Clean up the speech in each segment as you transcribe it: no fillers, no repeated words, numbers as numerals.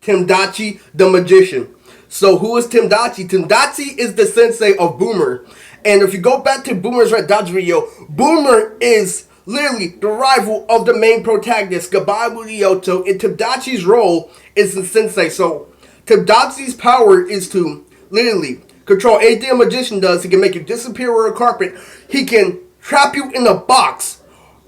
Timdachi the magician. So who is Timdachi? Timdachi is the sensei of Boomer. And if you go back to Boomer's Red Dodge video, Boomer is literally the rival of the main protagonist, Goodbye Murioto, and Timdachi's role is the sensei. So Timdachi's power is to literally control anything a magician does. He can make you disappear with a carpet. He can trap you in a box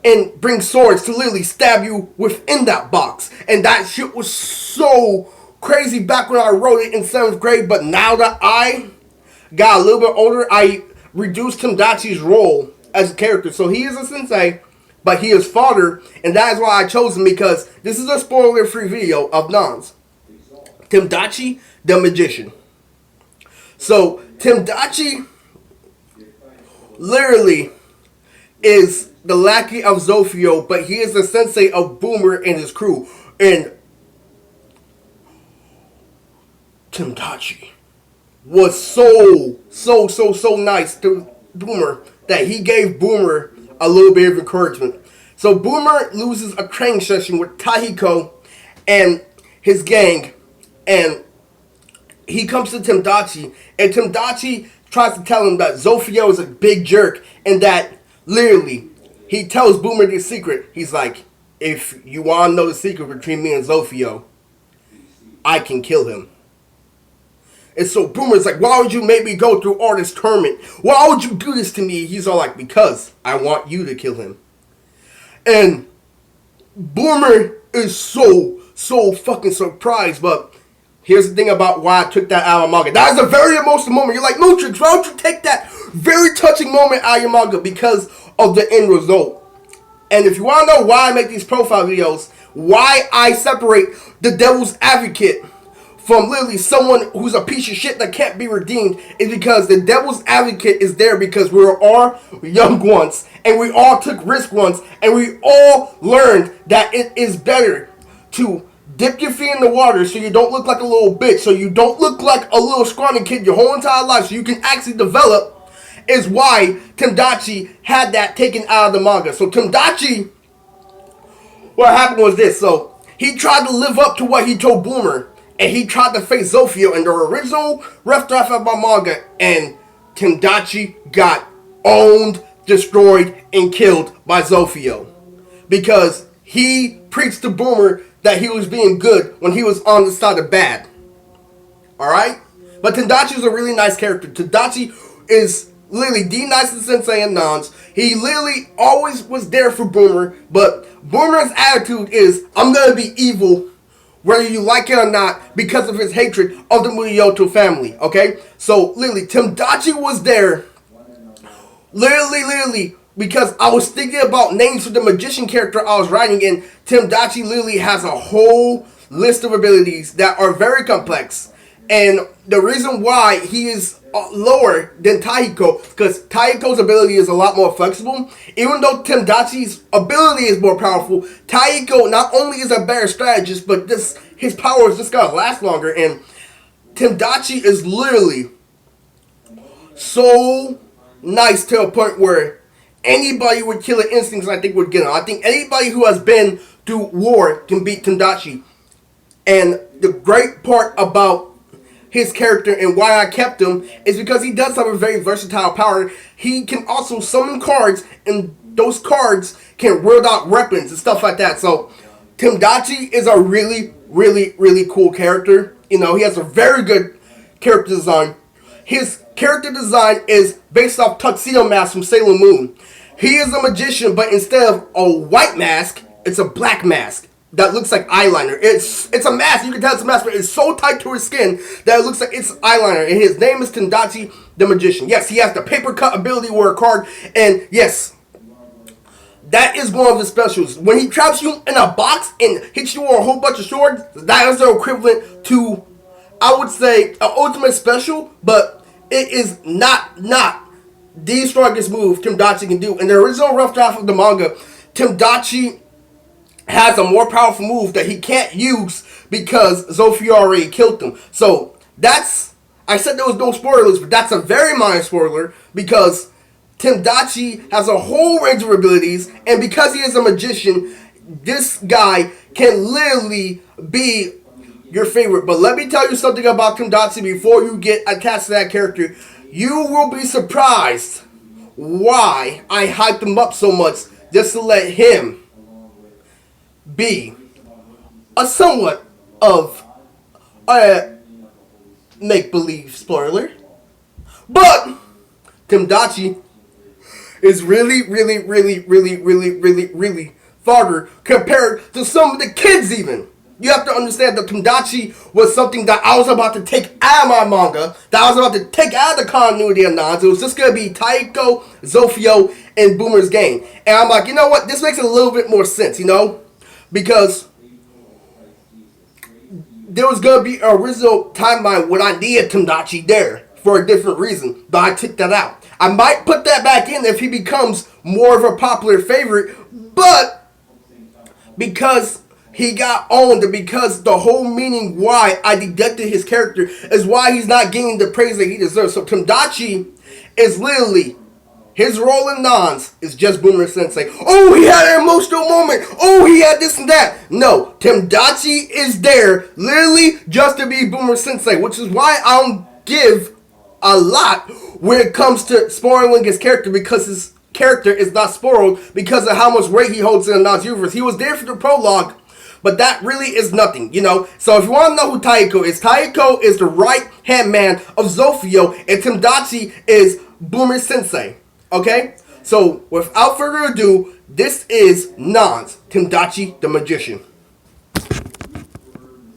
and bring swords to literally stab you within that box. And that shit was so crazy back when I wrote it in 7th grade. But now that I got a little bit older, I reduced Timdachi's role as a character. So he is a sensei, but he is fodder. And that is why I chose him, because this is a spoiler-free video of Nonz. Timdachi the magician. So Timdachi literally is the lackey of Zofio, but he is the sensei of Boomer and his crew. And Timdachi was so nice to Boomer that he gave Boomer a little bit of encouragement. So Boomer loses a training session with Tahiko and his gang, and he comes to Timdachi, and Timdachi tries to tell him that Zofio is a big jerk, and that literally he tells Boomer the secret. He's like, if you want to know the secret between me and Zofio, I can kill him. And so Boomer's like, why would you make me go through all this torment? Why would you do this to me? He's all like, because I want you to kill him. And Boomer is so fucking surprised. But here's the thing about why I took that out of my manga. That is a very emotional moment. You're like, Mootrix, why don't you take that very touching moment out of your manga? Because of the end result. And if you want to know why I make these profile videos, why I separate the devil's advocate from literally someone who's a piece of shit that can't be redeemed, is because the devil's advocate is there because we were all young once, and we all took risk once, and we all learned that it is better to dip your feet in the water so you don't look like a little bitch, so you don't look like a little scrawny kid your whole entire life, so you can actually develop, is why Timdachi had that taken out of the manga. So Timdachi, what happened was this. So he tried to live up to what he told Boomer, and he tried to face Zofio in the original rough draft of my manga, and Timdachi got owned, destroyed, and killed by Zofio. Because he preached to Boomer that he was being good when he was on the side of bad. Alright? But Timdachi is a really nice character. Timdachi is literally the nicest sensei in Nonz. He literally always was there for Boomer, but Boomer's attitude is, I'm gonna be evil whether you like it or not, because of his hatred of the Murioto family, okay? So, literally, Timdachi was there, literally, because I was thinking about names for the magician character I was writing, and Timdachi literally has a whole list of abilities that are very complex. And the reason why he is lower than Tahiko, because Tahiko's ability is a lot more flexible. Even though Timdachi's ability is more powerful, Tahiko not only is a better strategist, but his power is just gonna last longer. And Timdachi is literally so nice to a point where anybody with killer instincts, I think, would get him. I think anybody who has been through war can beat Timdachi. And the great part about his character and why I kept him is because he does have a very versatile power. He can also summon cards, and those cards can wield out weapons and stuff like that. So Timdachi is a really cool character. You know, he has a very good character design. His character design is based off Tuxedo Mask from Sailor Moon. He is a magician, but instead of a white mask, it's a black mask that looks like eyeliner. It's a mask. You can tell it's a mask, but it's so tight to his skin that it looks like it's eyeliner. And his name is Timdachi the Magician. Yes, he has the paper cut ability where a card, and yes, that is one of his specials. When he traps you in a box and hits you with a whole bunch of swords, that is the equivalent to, I would say, an ultimate special, but it is not the strongest move Timdachi can do. In the original rough draft of the manga, Timdachi has a more powerful move that he can't use because Zofio already killed him. So that's, I said there was no spoilers, but that's a very minor spoiler because Timdachi has a whole range of abilities, and because he is a magician, this guy can literally be your favorite. But let me tell you something about Timdachi before you get attached to that character. You will be surprised why I hyped him up so much just to let him be a somewhat of a make-believe spoiler. But Timdachi is really farther compared to some of the kids even. You have to understand that Timdachi was something that I was about to take out of my manga, that I was about to take out of the continuity of Nonz. It was just going to be Taiko, Zofio, and Boomer's game. And I'm like, you know what? This makes a little bit more sense, you know? Because there was going to be an original timeline when I needed Timdachi there for a different reason, but I took that out. I might put that back in if he becomes more of a popular favorite, but because he got owned, and because the whole meaning why I deducted his character is why he's not getting the praise that he deserves. So Timdachi is literally, his role in Nonz is just Boomer Sensei. Oh, he had an emotional moment. Oh, he had this and that. No, Timdachi is there literally just to be Boomer Sensei, which is why I don't give a lot when it comes to spoiling his character, because his character is not spoiled because of how much weight he holds in the Nonz universe. He was there for the prologue, but that really is nothing, you know. So if you want to know who Taiko is the right-hand man of Zofio, and Timdachi is Boomer Sensei, okay? So without further ado, this is Nonz, Timdachi the Magician.